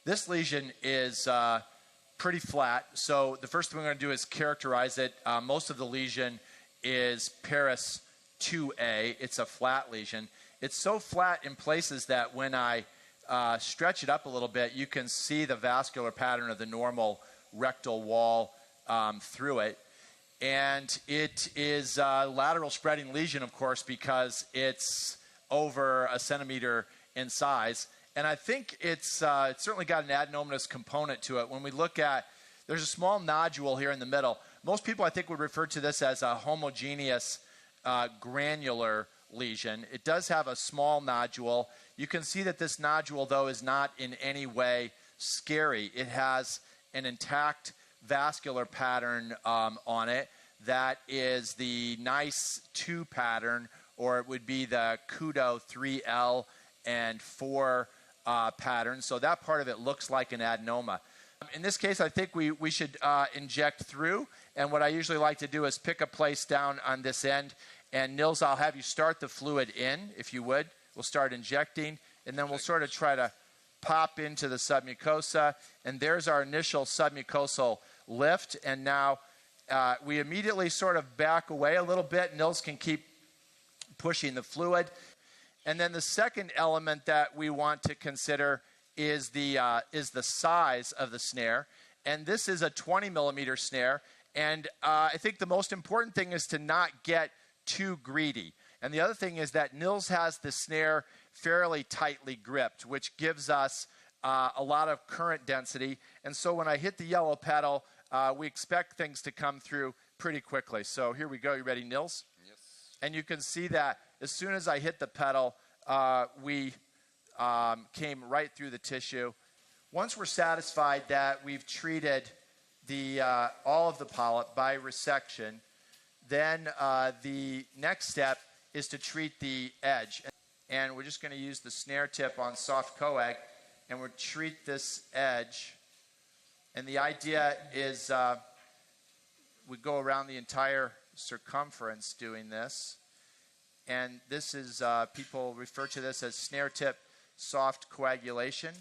This lesion is pretty flat. So the first thing we're going to do is characterize it. Most of the lesion is Paris 2A. It's a flat lesion. It's so flat in places that when I stretch it up a little bit, you can see the vascular pattern of the normal rectal wall through it. And it is a lateral spreading lesion, of course, because it's over a centimeter in size. And I think it's certainly got an adenomatous component to it. When we look at, there's a small nodule here in the middle. Most people, I think, would refer to this as a homogeneous granular lesion. It does have a small nodule. You can see that this nodule, though, is not in any way scary. It has an intact vascular pattern on it that is the nice 2 pattern, or it would be the Kudo 3L and 4 pattern. So that part of it looks like an adenoma. In this case, I think we should inject through. And what I usually like to do is pick a place down on this end. And Nils, I'll have you start the fluid in, if you would. We'll start injecting, and then we'll sort of try to pop into the submucosa. And there's our initial submucosal lift. And now we immediately sort of back away a little bit. Nils can keep pushing the fluid. And then the second element that we want to consider is the size of the snare. And this is a 20 millimeter snare. And I think the most important thing is to not get too greedy. And the other thing is that Nils has the snare fairly tightly gripped, which gives us a lot of current density. And so when I hit the yellow pedal, we expect things to come through pretty quickly. So here we go. You ready, Nils? Yes. And you can see that as soon as I hit the pedal, we came right through the tissue. Once we're satisfied that we've treated all of the polyp by resection, then the next step is to treat the edge. And we're just going to use the snare tip on soft coag, and we'll treat this edge. And the idea is we go around the entire circumference doing this. And this is, people refer to this as snare tip soft coagulation.